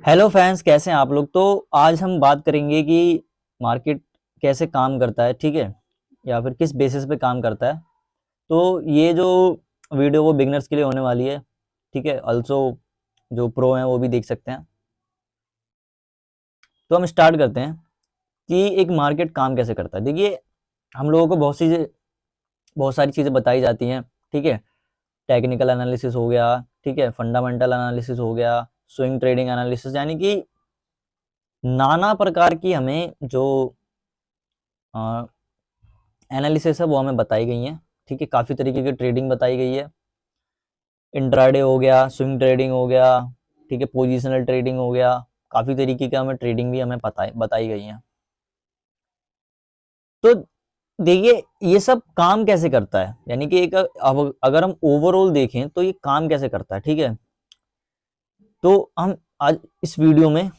Hello fans, कैसे हैं आप लोग। तो आज हम बात करेंगे कि मार्केट कैसे काम करता है, ठीक है, या फिर किस बेसिस पे काम करता है। तो ये जो वीडियो वो बिगनर्स के लिए होने वाली है, ठीक है। ऑल्सो जो प्रो हैं वो भी देख सकते हैं। तो हम स्टार्ट करते हैं कि एक मार्केट काम कैसे करता है। देखिए, हम लोगों को बहुत सारी चीज़ें बताई जाती हैं, ठीक है। टेक्निकल एनालिसिस हो गया, ठीक है, फंडामेंटल एनालिसिस हो गया, स्विंग ट्रेडिंग एनालिसिस, यानी कि नाना प्रकार की हमें जो एनालिसिस है वो हमें बताई गई हैं, ठीक है। काफ़ी तरीके की ट्रेडिंग बताई गई है। इंट्राडे हो गया, स्विंग ट्रेडिंग हो गया, ठीक है, पोजिशनल ट्रेडिंग हो गया। काफ़ी तरीके का हमें ट्रेडिंग भी हमें बताई गई है। तो देखिए, ये सब काम कैसे करता है, यानी कि एक अगर हम ओवरऑल देखें तो ये काम कैसे करता है, ठीक है। तो हम आज इस वीडियो में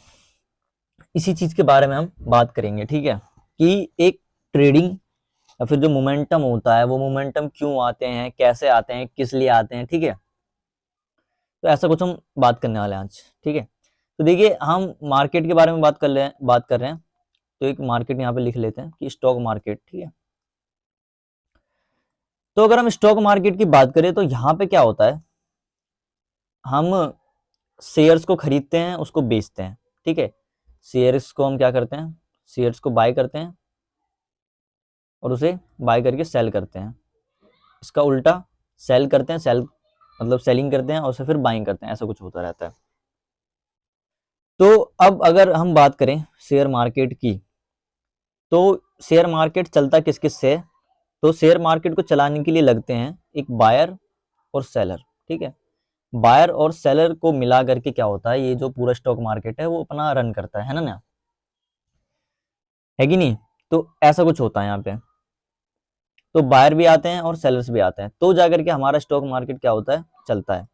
इसी चीज़ के बारे में हम बात करेंगे, ठीक है, कि एक ट्रेडिंग या फिर जो मोमेंटम होता है वो मोमेंटम क्यों आते हैं, कैसे आते हैं, किस लिए आते हैं, ठीक है। तो ऐसा कुछ हम बात करने वाले हैं आज, ठीक है। तो देखिए, हम मार्केट के बारे में बात कर रहे हैं। तो एक मार्केट यहाँ पे लिख लेते हैं कि स्टॉक मार्केट, ठीक है। तो अगर हम स्टॉक मार्केट की बात करें तो यहाँ पे क्या होता है, हम शेयर्स को खरीदते हैं, उसको बेचते हैं, ठीक है। शेयर्स को हम क्या करते हैं, शेयर्स को बाय करते हैं और उसे बाय करके सेल करते हैं। इसका उल्टा, सेल करते हैं, सेल मतलब सेलिंग करते हैं और उसे फिर बाइंग करते हैं, ऐसा कुछ होता रहता है। तो अब अगर हम बात करें शेयर मार्केट की, तो शेयर मार्केट चलता किस किस से है। तो शेयर मार्केट को चलाने के लिए लगते हैं एक बायर और सेलर, ठीक है। बायर और सेलर को मिला करके क्या होता है, ये जो पूरा स्टॉक मार्केट है वो अपना रन करता है ना, है कि नहीं। तो ऐसा कुछ होता है यहाँ पे। तो बायर भी आते हैं और सेलर्स भी आते हैं, तो जाकर के हमारा स्टॉक मार्केट क्या होता है, चलता है।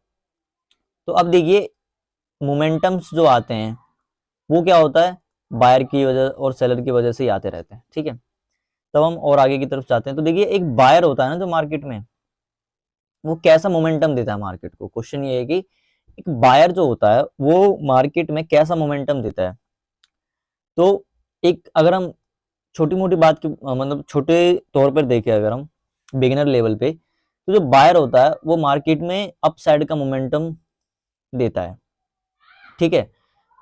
तो अब देखिए, मोमेंटम्स जो आते हैं वो क्या होता है, बायर की वजह और सेलर की वजह से ही आते रहते हैं, ठीक है। तब हम और आगे की तरफ जाते हैं। तो देखिए, एक बायर होता है ना जो मार्केट में, वो कैसा मोमेंटम देता है मार्केट को। क्वेश्चन ये है कि एक बायर जो होता है वो मार्केट में कैसा मोमेंटम देता है। तो एक अगर हम छोटी मोटी बात की मतलब छोटे तौर पर देखें, अगर हम बिगिनर लेवल पे, तो जो बायर होता है वो मार्केट में अप साइड का मोमेंटम देता है, ठीक है।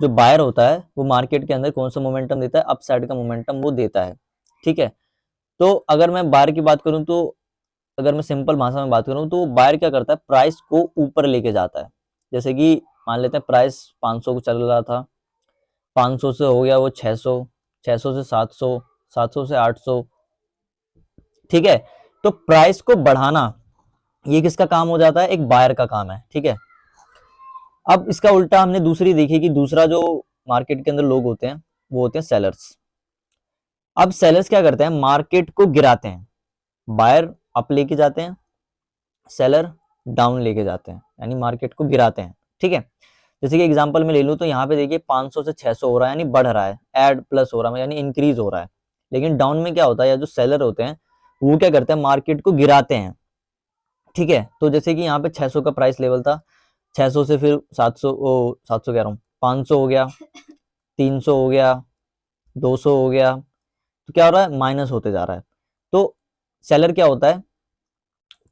जो बायर होता है वो मार्केट के अंदर कौन सा मोमेंटम देता है, अप साइड का मोमेंटम वो देता है, ठीक है। तो अगर मैं बायर की बात करूं, तो अगर मैं सिंपल भाषा में बात करूं तो बायर क्या करता है, प्राइस को ऊपर लेके जाता है। जैसे कि मान लेते हैं प्राइस 500 को चल रहा था, 500 से हो गया वो 600, 600 से 700, 700 से 800, ठीक है। तो प्राइस को बढ़ाना ये किसका काम हो जाता है, एक बायर का काम है, ठीक है। अब इसका उल्टा हमने दूसरी देखी कि दूसरा जो मार्केट के अंदर लोग होते हैं वो होते हैं सेलर्स। अब सेलर्स क्या करते हैं, मार्केट को गिराते हैं। बायर अप लेके जाते हैं, सेलर डाउन लेके जाते हैं, यानी मार्केट को गिराते हैं, ठीक है। जैसे कि एग्जांपल में ले लूं तो यहाँ पे देखिए 500 से 600 हो रहा है, यानी बढ़ रहा है, ऐड प्लस हो रहा है, यानी इंक्रीज हो रहा है। लेकिन डाउन में क्या होता है, या जो सेलर होते हैं वो क्या करते हैं, मार्केट को गिराते हैं, ठीक है। तो जैसे कि यहाँ पे 600 का प्राइस लेवल था, 600 से फिर 700, ओ 700 कह रहा हूँ, 500 हो गया, 300 हो गया, 200 हो गया। तो क्या हो रहा है, माइनस होते जा रहा है। तो सेलर क्या होता है,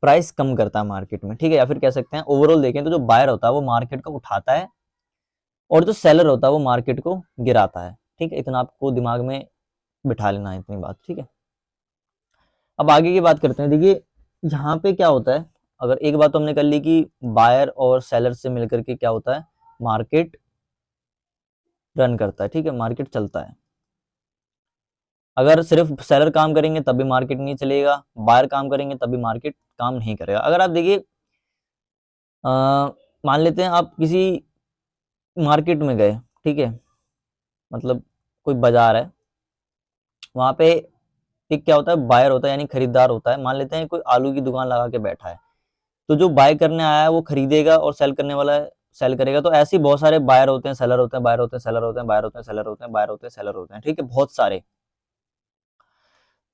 प्राइस कम करता है मार्केट में, ठीक है। या फिर कह सकते हैं ओवरऑल देखें तो जो बायर होता है वो मार्केट को उठाता है और जो सेलर होता है वो मार्केट को गिराता है, ठीक है। इतना आपको दिमाग में बिठा लेना है, इतनी बात, ठीक है। अब आगे की बात करते हैं। देखिए, यहाँ पे क्या होता है, अगर एक बात तो हमने कर ली कि बायर और सेलर से मिलकर के क्या होता है, मार्केट रन करता है, ठीक है, मार्केट चलता है। अगर सिर्फ सेलर काम करेंगे तब भी मार्केट नहीं चलेगा, बायर काम करेंगे तब भी मार्केट काम नहीं करेगा। अगर आप देखिए, मान लेते हैं आप किसी मार्केट में गए, ठीक है, मतलब कोई बाजार है, वहां पे एक क्या होता है, बायर होता है, यानी खरीदार होता है। मान लेते हैं कोई आलू की दुकान लगा के बैठा है, तो जो बाय करने आया है वो खरीदेगा और सेल करने वाला है सेल करेगा। तो ऐसे ही बहुत सारे बायर होते हैं, सेलर होते हैं, बायर होते हैं, सेलर होते हैं, बायर होते हैं, सेलर होते हैं, बायर होते हैं, सेलर होते हैं, ठीक है, बहुत सारे।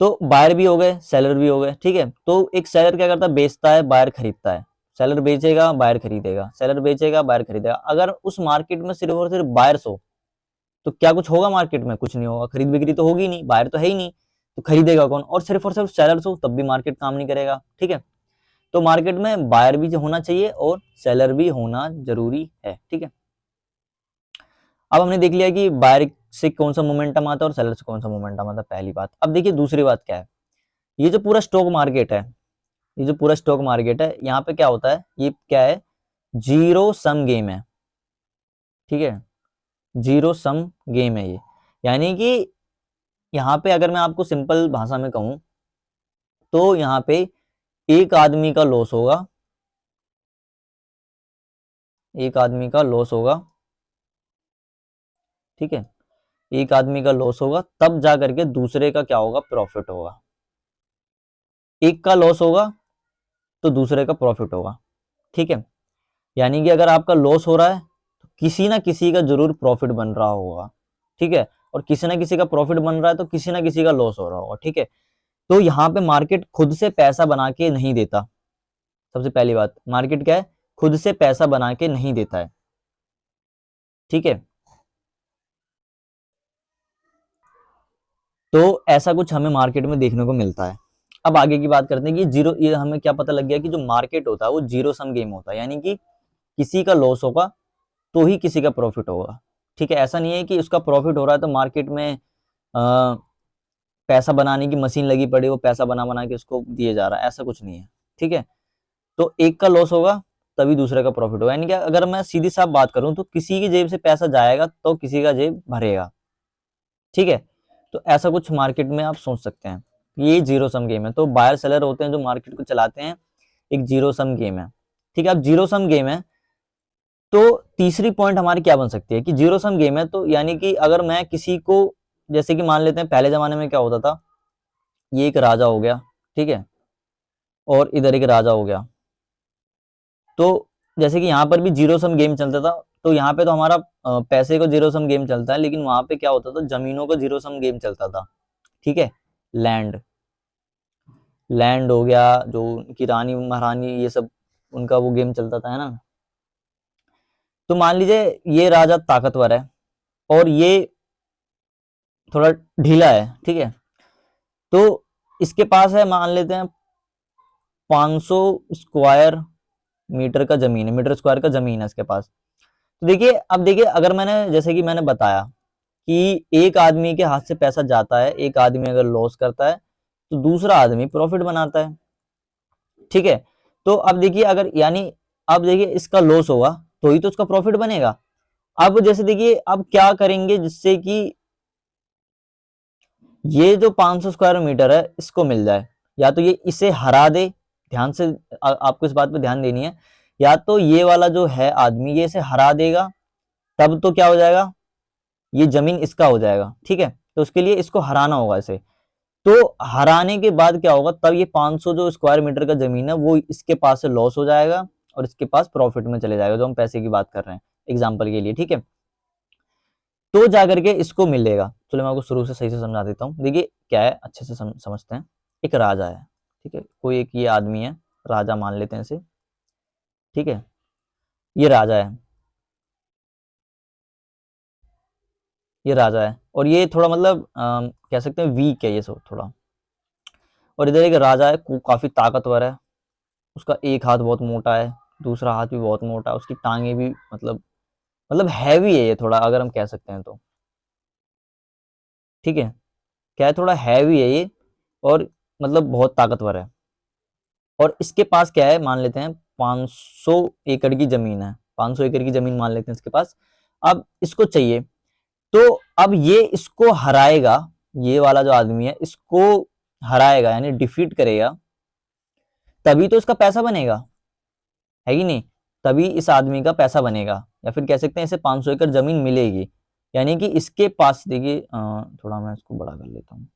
तो बायर भी हो गए, सेलर भी हो गए, ठीक है। तो एक सेलर क्या करता है, बेचता है, बायर खरीदता है, सेलर बेचेगा, बायर खरीदेगा, सेलर बेचेगा, बायर खरीदेगा। अगर उस मार्केट में सिर्फ और सिर्फ बायर्स हो तो क्या कुछ होगा मार्केट में? कुछ नहीं होगा, खरीद बिक्री तो होगी नहीं, बायर तो है ही नहीं, तो खरीदेगा कौन? और सिर्फ सेलर्स हो तब भी मार्केट काम नहीं करेगा। ठीक है, तो मार्केट में बायर भी होना चाहिए और सेलर भी होना जरूरी है। ठीक है, अब हमने देख लिया कि बायर से कौन सा मोमेंटम आता है और सेलर से कौन सा मोमेंटम आता है, पहली बात। अब देखिए दूसरी बात क्या है, ये जो पूरा स्टॉक मार्केट है, ये जो पूरा स्टॉक मार्केट है, यहाँ पे क्या होता है, ये क्या है, जीरो सम गेम है। ठीक है, जीरो सम गेम है ये, यानी कि यहाँ पे अगर मैं आपको सिंपल भाषा में कहूं तो यहाँ पे एक आदमी का लॉस होगा, एक आदमी का लॉस होगा। ठीक है, एक आदमी का लॉस होगा तब जा करके दूसरे का क्या होगा, प्रॉफिट होगा। एक का लॉस होगा तो दूसरे का प्रॉफिट होगा। ठीक है, यानी कि अगर आपका लॉस हो रहा है तो किसी ना किसी का जरूर प्रॉफिट बन रहा होगा। ठीक है, और किसी ना किसी का प्रॉफिट बन रहा है तो किसी ना किसी का लॉस हो रहा होगा। ठीक है, तो यहाँ पे मार्केट खुद से पैसा बना के नहीं देता। सबसे पहली बात, मार्केट क्या है, खुद से पैसा बना के नहीं देता है। ठीक है, तो ऐसा कुछ हमें मार्केट में देखने को मिलता है। अब आगे की बात करते हैं कि जीरो, ये हमें क्या पता लग गया कि जो मार्केट होता है वो जीरो सम गेम होता है, यानी कि किसी का लॉस होगा तो ही किसी का प्रॉफिट होगा। ठीक है, ऐसा नहीं है कि उसका प्रॉफिट हो रहा है तो मार्केट में पैसा बनाने की मशीन लगी पड़ी, वो पैसा बना बना के उसको दिए जा रहा है, ऐसा कुछ नहीं है। ठीक है, तो एक का लॉस होगा तभी दूसरे का प्रॉफिट होगा, यानी कि अगर मैं सीधी साफ बात करूं तो किसी की जेब से पैसा जाएगा तो किसी का जेब भरेगा। ठीक है, तो ऐसा कुछ मार्केट में आप सोच सकते हैं, ये जीरो सम गेम है। तो बायर सेलर होते हैं जो मार्केट को चलाते हैं, एक जीरो सम गेम है। ठीक है, अब जीरो सम गेम है तो तीसरी पॉइंट हमारी क्या बन सकती है कि जीरो सम गेम है तो यानी कि अगर मैं किसी को, जैसे कि मान लेते हैं पहले जमाने में क्या होता था, ये एक राजा हो गया, ठीक है, और इधर एक राजा हो गया, तो जैसे कि यहाँ पर भी जीरो सम गेम चलता था, तो यहाँ पे तो हमारा पैसे का जीरो सम गेम चलता है, लेकिन वहां पे क्या होता था, जमीनों का जीरो सम गेम चलता था। ठीक है, लैंड, लैंड हो गया, जो उनकी रानी महारानी ये सब, उनका वो गेम चलता था, है ना। तो मान लीजिए ये राजा ताकतवर है और ये थोड़ा ढीला है। ठीक है, तो इसके पास है, मान लेते हैं 500 स्क्वायर मीटर का जमीन है, मीटर स्क्वायर का जमीन है इसके पास। तो देखिए, अब देखिए अगर मैंने, जैसे कि मैंने बताया कि एक आदमी के हाथ से पैसा जाता है, एक आदमी अगर लॉस करता है तो दूसरा आदमी प्रॉफिट बनाता है। ठीक है, तो अब देखिए अगर, यानी अब देखिए इसका लॉस होगा तो ही तो उसका प्रॉफिट बनेगा। अब जैसे देखिए, अब क्या करेंगे जिससे कि ये जो 500 स्क्वायर मीटर है इसको मिल जाए, या तो ये इसे हरा दे, ध्यान से आपको इस बात पे ध्यान देनी है, या तो ये वाला जो है आदमी ये इसे हरा देगा, तब तो क्या हो जाएगा, ये जमीन इसका हो जाएगा। ठीक है, तो उसके लिए इसको हराना होगा इसे, तो हराने के बाद क्या होगा, तब ये 500 जो स्क्वायर मीटर का जमीन है वो इसके पास से लॉस हो जाएगा और इसके पास प्रॉफिट में चले जाएगा, जो हम पैसे की बात कर रहे हैं एग्जाम्पल के लिए। ठीक है, तो जाकर के इसको मिलेगा। चलो मैं आपको शुरू से सही से समझा देता हूँ। देखिए क्या है, अच्छे से समझते हैं। एक राजा है, ठीक है, कोई एक ये आदमी है, राजा मान लेते हैं इसे। ठीक है, ये राजा है, ये राजा है और ये थोड़ा मतलब कह सकते हैं वीक है ये सब थोड़ा। और इधर एक राजा है, काफी ताकतवर है, उसका एक हाथ बहुत मोटा है, दूसरा हाथ भी बहुत मोटा है, उसकी टांगे भी मतलब हैवी है ये थोड़ा, अगर हम कह सकते हैं तो। ठीक है, क्या है, थोड़ा हैवी है ये और मतलब बहुत ताकतवर है। और इसके पास क्या है, मान लेते हैं 500 एकड़ की जमीन है, 500 एकड़ की जमीन मान लेते हैं इसके पास। अब इसको चाहिए, तो अब ये इसको हराएगा, ये वाला जो आदमी है इसको हराएगा यानी डिफीट करेगा, तभी तो इसका पैसा बनेगा, है कि नहीं, तभी इस आदमी का पैसा बनेगा, या फिर कह सकते हैं इसे 500 एकड़ जमीन मिलेगी। यानी कि इसके पास देखिए, थोड़ा मैं इसको बड़ा कर लेता हूँ,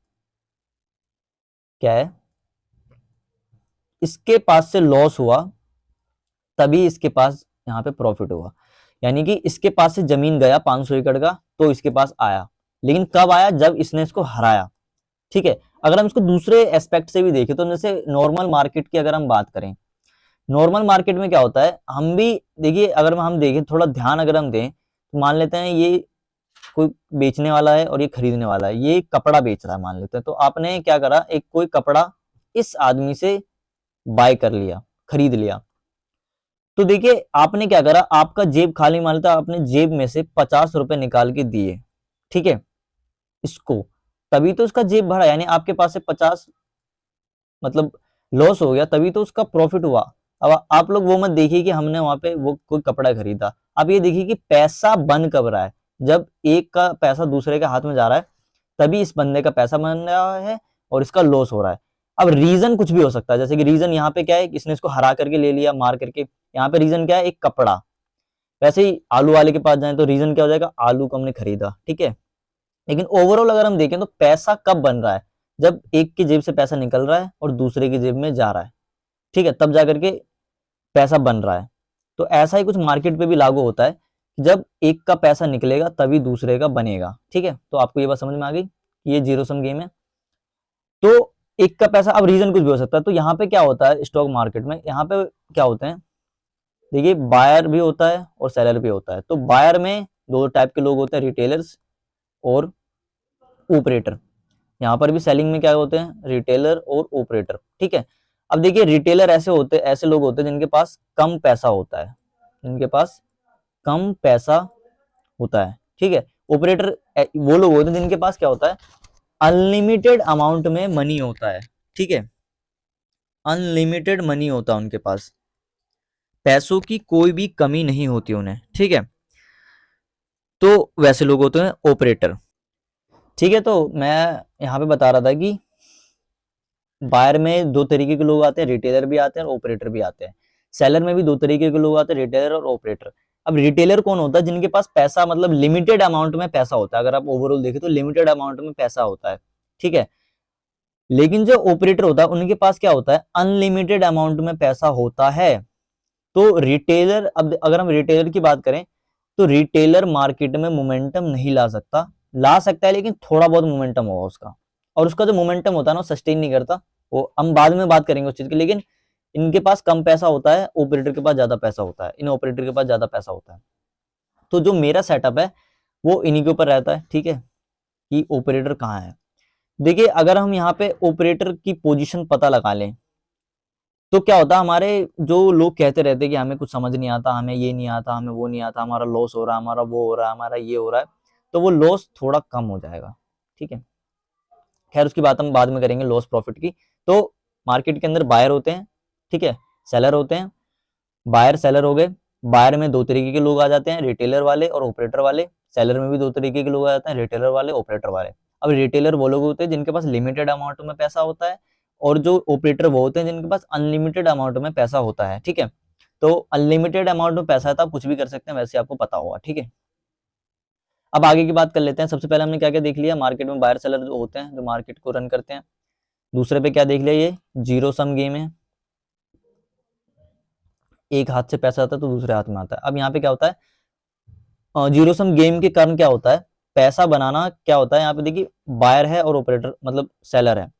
क्या है, इसके पास से लॉस हुआ तभी इसके पास यहाँ पे प्रॉफिट हुआ, यानी कि इसके पास से जमीन गया 500 एकड़ का तो इसके पास आया, लेकिन कब आया, जब इसने इसको हराया। ठीक है, अगर हम इसको दूसरे एस्पेक्ट से भी देखें तो जैसे नॉर्मल मार्केट की अगर हम बात करें नॉर्मल मार्केट में क्या होता है, हम भी देखिए, अगर हम देखें थोड़ा ध्यान अगर हम दें तो मान लेते हैं ये कोई बेचने वाला है और ये खरीदने वाला है, ये कपड़ा बेच रहा है मान लेते हैं, तो आपने क्या करा, एक कोई कपड़ा इस आदमी से बाय कर लिया, खरीद लिया। तो देखिए आपने क्या करा, आपका जेब खाली, मान लेता आपने जेब में से 50 रुपए निकाल के दिए, ठीक है, इसको, तभी तो उसका जेब भरा, यानी आपके पास से 50 मतलब लॉस हो गया, तभी तो उसका प्रॉफिट हुआ। अब आप लोग वो मत देखिए कि हमने वहां पे वो कोई कपड़ा खरीदा, आप ये देखिए कि पैसा बन कब रहा है, जब एक का पैसा दूसरे के हाथ में जा रहा है, तभी इस बंदे का पैसा बन रहा है और इसका लॉस हो रहा है। अब रीजन कुछ भी हो सकता है, जैसे कि रीजन यहाँ पे क्या है, इसने इसको हरा करके ले लिया, मार करके, यहाँ पे रीजन क्या है, एक कपड़ा। वैसे ही आलू वाले के पास जाए तो रीजन क्या हो जाएगा, आलू को हमने खरीदा, ठीक है। लेकिन ओवरऑल अगर हम देखें तो पैसा कब बन रहा है, जब एक की जेब से पैसा निकल रहा है और दूसरे की जेब में जा रहा है, ठीक है, तब जाकर के पैसा बन रहा है। तो ऐसा ही कुछ मार्केट पे भी लागू होता है, जब एक का पैसा निकलेगा तभी दूसरे का बनेगा, ठीक है। तो आपको ये बात समझ में आ गई कि ये जीरो सम गेम है। तो एक का पैसा, अब रीजन कुछ भी हो सकता है। तो यहाँ पे क्या होता है स्टॉक मार्केट में, यहाँ पे क्या होते हैं, देखिए बायर भी होता है और सेलर भी होता है। तो बायर में दो टाइप के लोग होते हैं, रिटेलर्स और ऑपरेटर। यहाँ पर भी सेलिंग में क्या होते हैं, रिटेलर और ऑपरेटर, ठीक है। अब देखिए रिटेलर ऐसे लोग होते हैं जिनके पास कम पैसा होता है, जिनके पास कम पैसा होता है, ठीक है। ऑपरेटर वो लोग होते हैं जिनके पास क्या होता है, अनलिमिटेड अमाउंट में मनी होता है, ठीक है, अनलिमिटेड मनी होता है उनके पास, पैसों की कोई भी कमी नहीं होती उन्हें, ठीक है। तो वैसे लोग होते हैं ऑपरेटर, ठीक है। तो मैं यहाँ पे बता रहा था कि बायर में दो तरीके के लोग आते हैं, रिटेलर भी आते हैं और ऑपरेटर भी आते हैं। सेलर में भी दो तरीके के लोग आते हैं, रिटेलर और ऑपरेटर। अब रिटेलर कौन होता है, जिनके पास पैसा मतलब लिमिटेड अमाउंट में पैसा होता है, अगर आप ओवरऑल देखें तो लिमिटेड अमाउंट में पैसा होता है, ठीक है। लेकिन जो ऑपरेटर होता है उनके पास क्या होता है, अनलिमिटेड अमाउंट में पैसा होता है। तो रिटेलर, अब अगर हम रिटेलर की बात करें तो रिटेलर मार्केट में मोमेंटम नहीं ला सकता, ला सकता है लेकिन थोड़ा बहुत मोमेंटम होगा उसका, और उसका जो मोमेंटम होता है ना सस्टेन नहीं करता, वो हम बाद में बात करेंगे उस चीज की। लेकिन इनके पास कम पैसा होता है, ऑपरेटर के पास ज्यादा पैसा होता है, इन ऑपरेटर के पास ज्यादा पैसा होता है। तो जो मेरा सेटअप है वो इन्हीं के ऊपर रहता है, ठीक है, कि ऑपरेटर कहाँ है। देखिए अगर हम यहाँ पे ऑपरेटर की पोजीशन पता लगा लें तो क्या होता है, हमारे जो लोग कहते रहते हैं कि हमें कुछ समझ नहीं आता, हमें ये नहीं आता, हमें वो नहीं आता, हमारा लॉस हो रहा है, हमारा वो हो रहा है, हमारा ये हो रहा है, तो वो लॉस थोड़ा कम हो जाएगा, ठीक है। खैर उसकी बात हम बाद में करेंगे, लॉस प्रॉफिट की। तो मार्केट के अंदर बायर होते हैं, ठीक है, सेलर होते हैं, बायर सेलर हो गए। बायर में दो तरीके के लोग आ जाते हैं, रिटेलर वाले और ऑपरेटर वाले। सेलर में भी दो तरीके के लोग आ जाते हैं, रिटेलर वाले, ऑपरेटर वाले। अब रिटेलर वो लोग होते हैं जिनके पास लिमिटेड अमाउंट में पैसा होता है, और जो ऑपरेटर वो होते हैं जिनके पास अनलिमिटेड अमाउंट में पैसा होता है, ठीक है। तो अनलिमिटेड अमाउंट में पैसा है तो आप कुछ भी कर सकते हैं, वैसे आपको पता होगा, ठीक है। अब आगे की बात कर लेते हैं। सबसे पहले हमने क्या क्या देख लिया, मार्केट में बायर सेलर जो होते हैं जो मार्केट को रन करते हैं। दूसरे पे क्या देख लिया, ये जीरो सम गेम है, एक हाथ से पैसा आता है तो दूसरे हाथ में आता है। अब यहाँ पे क्या होता है, जीरो सम गेम के कारण क्या होता है, पैसा बनाना क्या होता है, यहाँ पे देखिए बायर है और ऑपरेटर मतलब सेलर है।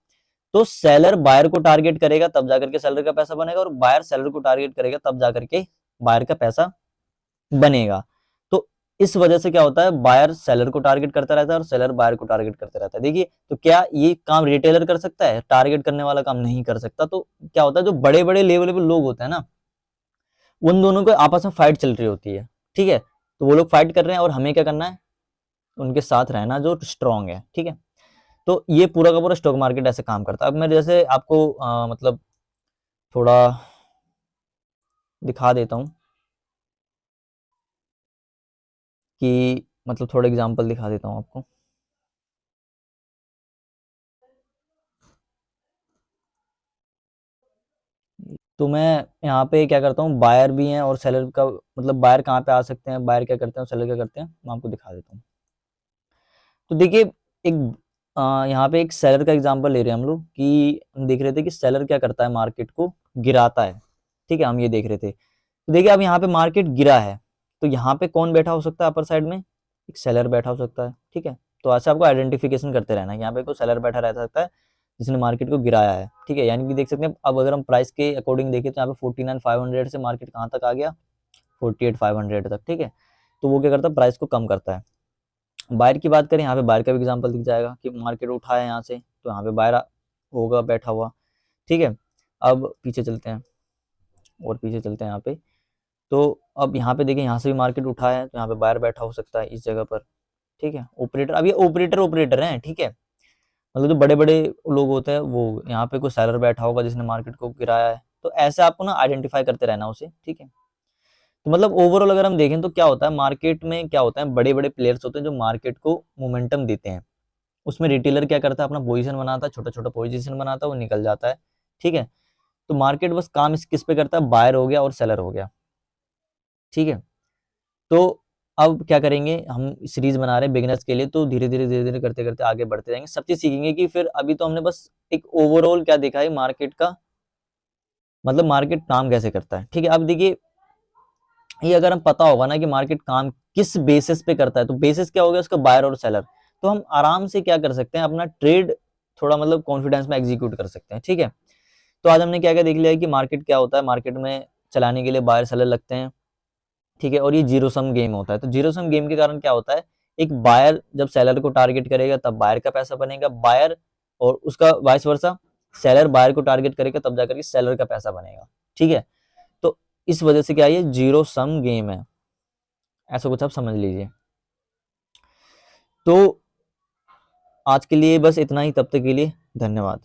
तो सेलर बायर को टारगेट करेगा तब जाकर के सेलर का पैसा बनेगा, और बायर सेलर को टारगेट करेगा तब जाकर के बायर का पैसा बनेगा। तो इस वजह से क्या होता है, बायर सेलर को टारगेट करता रहता है और सेलर बायर को टारगेट करता रहता है। देखिए तो क्या ये काम रिटेलर कर सकता है, टारगेट करने वाला काम नहीं कर सकता। तो क्या होता है, जो बड़े बड़े लेवल पे लोग होते हैं ना, उन दोनों को आपस में फाइट चल रही होती है, ठीक है। तो वो लोग फाइट कर रहे हैं और हमें क्या करना है, उनके साथ रहना जो स्ट्रांग है, ठीक है। तो ये पूरा का पूरा स्टॉक मार्केट ऐसे काम करता है। अब मैं जैसे आपको मतलब थोड़ा दिखा देता हूँ कि मतलब थोड़ा एग्जांपल दिखा देता हूँ आपको। तो मैं यहाँ पे क्या करता हूँ, बायर भी हैं और सेलर का मतलब बायर कहाँ पे आ सकते हैं, बायर क्या करते हैं, सेलर क्या करते हैं, मैं आपको दिखा देता हूँ। तो देखिए एक यहाँ पे एक सेलर का एग्जांपल ले रहे हैं हम लोग, कि हम देख रहे थे कि सेलर क्या करता है, मार्केट को गिराता है, ठीक है, हम ये देख रहे थे। तो देखिए अब यहाँ पे मार्केट गिरा है, तो यहाँ पे कौन बैठा हो सकता है अपर साइड में, एक सेलर बैठा हो सकता है, ठीक है। तो ऐसे आपको आइडेंटिफिकेशन करते रहना है, यहाँ पे कोई सेलर बैठा रह सकता है, जिसने मार्केट को गिराया है, ठीक है। यानी कि देख सकते हैं अब अगर हम प्राइस के अकॉर्डिंग देखें तो यहाँ पे 49,500 से मार्केट कहाँ तक आ गया, 48,500 तक, ठीक है। तो वो क्या करता है, प्राइस को कम करता है। बायर की बात करें, यहाँ पे बायर का भी एग्जांपल दिख जाएगा कि मार्केट उठा है यहाँ से, तो यहाँ पे बायर होगा बैठा हुआ, ठीक है। अब पीछे चलते हैं और पीछे चलते हैं यहाँ पे, तो अब यहाँ पे देखिए यहाँ से भी मार्केट उठा है, तो यहाँ पे बायर बैठा हो सकता है इस जगह पर, ठीक है। ऑपरेटर, अब ये ऑपरेटर हैं, ठीक है। मतलब जो बड़े बड़े लोग होते हैं वो, यहाँ पे कोई सेलर बैठा होगा जिसने मार्केट को गिराया है, तो ऐसे आपको ना आइडेंटिफाई करते रहना उसे, ठीक है। तो मतलब ओवरऑल अगर हम देखें तो क्या होता है, मार्केट में क्या होता है, बड़े बड़े प्लेयर्स होते हैं जो मार्केट को मोमेंटम देते हैं। उसमें रिटेलर क्या करता है, अपना पोजीशन बनाता है, छोटा छोटा पोजीशन बनाता है, वो निकल जाता है, ठीक है। तो मार्केट बस काम किस पे करता है, बायर हो गया और सेलर हो गया, ठीक है। तो अब क्या करेंगे, हम सीरीज बना रहे हैं बिगिनर्स के लिए, तो धीरे धीरे करते करते आगे बढ़ते जाएंगे, सब चीज सीखेंगे कि फिर अभी तो हमने बस एक ओवरऑल क्या देखा है मार्केट का, मतलब मार्केट काम कैसे करता है, ठीक है। अब देखिए ये अगर हम पता होगा ना कि मार्केट काम किस बेसिस पे करता है, तो बेसिस क्या हो गया उसका, बायर और सेलर, तो हम आराम से क्या कर सकते हैं, अपना ट्रेड थोड़ा मतलब कॉन्फिडेंस में एग्जीक्यूट कर सकते हैं, ठीक है। तो आज हमने क्या क्या देख लिया कि मार्केट क्या होता है, मार्केट में चलाने के लिए बायर सेलर लगते हैं, ठीक है। और ये जीरो सम गेम होता है, तो जीरो सम गेम के कारण क्या होता है, एक बायर जब सेलर को टारगेट करेगा तब बायर का पैसा बनेगा, बायर और उसका वाइस वर्सा, सेलर बायर को टारगेट करेगा तब जाकर के सेलर का पैसा बनेगा, ठीक है। तो इस वजह से क्या है, ये जीरो सम गेम है, ऐसा कुछ आप समझ लीजिए। तो आज के लिए बस इतना ही, तब तक के लिए धन्यवाद।